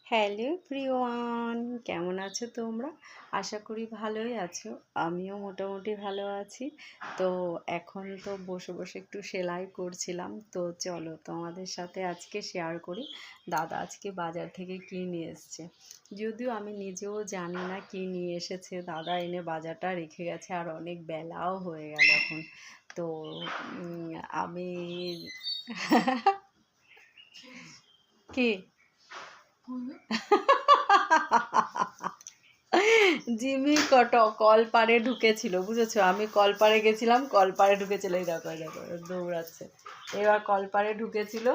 Hello everyone, কেমন আছো তোমরা? আশা করি ভালোই আছো। আমিও মোটামুটি ভালো আছি। তো এখন তো বসে বসে একটু সেলাই করছিলাম। তো চলো তোমাদের সাথে আজকে শেয়ার করি দাদা আজকে বাজার থেকে কী নিয়ে এসছে। যদিও আমি নিজেও জানি না কী নিয়ে এসেছে, দাদা এনে বাজারটা রেখে গেছে আর অনেক বেলাও হয়ে গেল এখন। তো আমি কি জিমি কলপাড়ে ঢুকেছিল, বুঝেছো? আমি কলপাড়ে গেছিলাম, কলপাড়ে ঢুকেছিল। এই দেখো এই দেখো দৌড়াচ্ছে। এবার কলপাড়ে ঢুকেছিল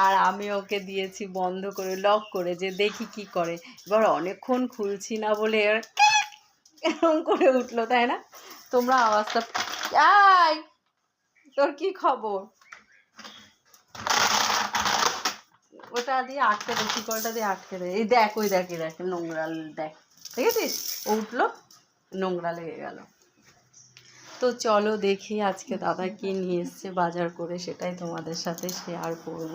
আর আমি ওকে দিয়েছি বন্ধ করে, লক করে, যে দেখি কি করে। এবার অনেকক্ষণ খুলছি না বলে এরকম করে উঠলো, তাই না? তোমরা আওয়াজটা আই, তোর কি খবর? ওটা দিয়ে আটকে দে, শিকলটা দিয়ে আটকে দে। এই দেখ, ওই দেখ, এই দেখ নোংরা, দেখ দেখেছিস? ও উঠলো, নোংরা লেগে গেল। তো চলো দেখি আজকে দাদা কি নিয়ে এসছে বাজার করে, সেটাই তোমাদের সাথে শেয়ার করব।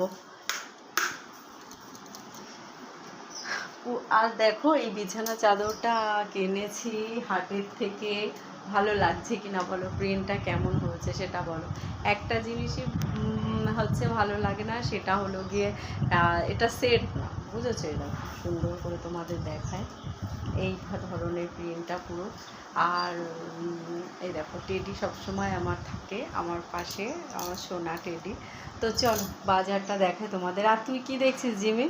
আর দেখো এই বিছানা চাদরটা কিনেছি হাটের থেকে। ভালো লাগছে কিনা বলো, প্রিন্টটা কেমন হয়েছে সেটা বলো। একটা জিনিসই হচ্ছে ভালো লাগে না, সেটা হলো গিয়ে এটা সেট না, বুঝেছো? এটা সুন্দর করে তোমাদের দেখায় এই ধরনের প্রিন্টটা পুরো। আর এই দেখো টেডি সবসময় আমার থাকে আমার পাশে, আমার সোনা টেডি। তো চলো বাজারটা দেখায় তোমাদের। আর তুই কি দেখছিস জিমি?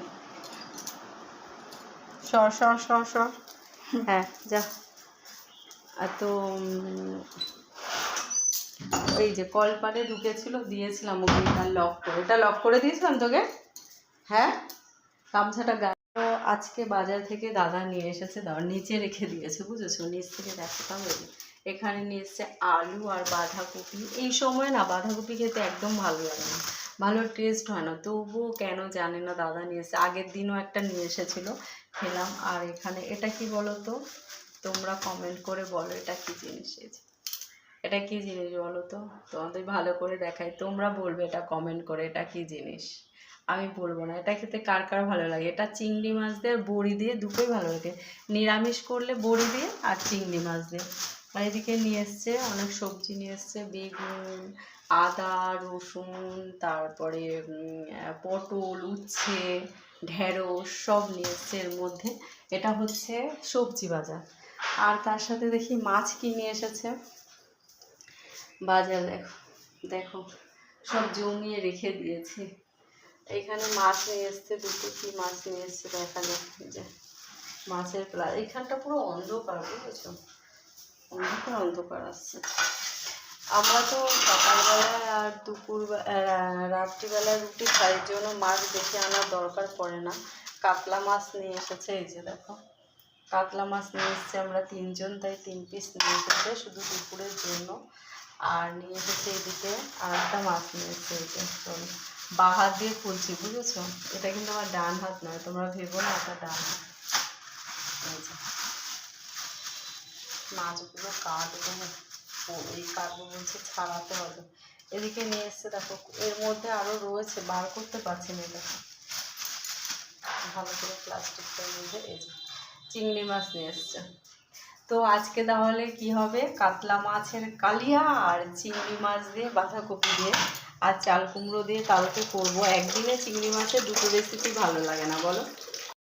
সর সর সর সর, হ্যাঁ যা। তো এই যে কলপারে ঢুকেছিল, দিয়েছিলাম ওকে এটা লক করে, এটা লক করে দিয়েছিলাম তোকে। হ্যাঁ, গামছাটা গায়ে। তো আজকে বাজার থেকে দাদা নিয়ে এসেছে, দাদা নিচে রেখে দিয়েছে, বুঝেছো? নিচ থেকে দেখাতাম। এখানে নিয়ে এসছে আলু আর বাঁধাকপি। এই সময় না বাঁধাকপি খেতে একদম ভালো লাগে না, ভালো টেস্ট হয় না, তবুও কেন জানি না দাদা নিয়ে এসছে। আগের দিনও একটা নিয়ে এসেছিলো, খেলাম। আর এখানে এটা কি বলো তো, তোমরা কমেন্ট করে বলো এটা কি জিনিস। এটা কি জিনিস বলো তো, তোমাদের ভালো করে দেখাই, তোমরা বলবে এটা কমেন্ট করে এটা কি জিনিস। আমি বলবো না। এটা খেতে কার কার ভালো লাগে? এটা চিংড়ি মাছ দিয়ে আর বড়ি দিয়ে, দুটোই ভালো লাগে। নিরামিষ করলে বড়ি দিয়ে আর চিংড়ি মাছ দিয়ে। আর এদিকে নিয়ে এসছে অনেক সবজি, নিয়ে এসছে বেগুন, আদা, রসুন, তারপরে পটল, উচ্ছে, ঢেঁড়স সব নিয়ে এসছে এর মধ্যে। এটা হচ্ছে সবজি বাজার। আর তার সাথে দেখি মাছ কি নিয়ে এসেছে বাজার। দেখো দেখো সব জমিয়ে রেখে দিয়েছি। এখানে মাছ নিয়ে এসছে দুটো, কি মাছ নিয়ে এসছে দেখা যাচ্ছে যে মাছের প্লাস। এখানটা পুরো অন্ধকার, বুঝেছো? অন্ধকার অন্ধকার আসছে। আমরা তো সকালবেলায় আর দুপুর রাত্রিবেলায় রুটি খাই, জন্য মাছ দেখে আনার দরকার পড়ে না। কাতলা মাছ নিয়ে এসেছে, এই যে দেখো কাতলা মাছ নিয়ে এসছে আমরা তিনজন, তাই 3 পিস নিয়ে এসেছে শুধু দুপুরের জন্য। আর নিয়ে এসেছে এদিকে আর একটা মাছ নিয়ে এসেছে, এই যে বাঁ হাত দিয়ে খুলছি, বুঝেছো? এটা কিন্তু আমার ডান হাত নয়, তোমরা ভেবো না এটা ডান হাত। এই যে মাছগুলো কাটবো, এই কাটবো বলছে, ছাড়াতে হবে। এদিকে নিয়ে এসছে দেখো, এর মধ্যে আরও রয়েছে, বার করতে পারছি না। দেখো ভালো করে প্লাস্টিকটার মধ্যে। এই যে চিংড়ি মাছ নিয়ে এসছে। তো আজকে তাহলে কি হবে, কাতলা মাছের কালিয়া আর চিংড়ি মাছ দিয়ে বাঁধাকপি দিয়ে আর চাল কুমড়ো দিয়ে কালকে করবো। একদিনে চিংড়ি মাছের দুটো রেসিপি ভালো লাগে না বলো?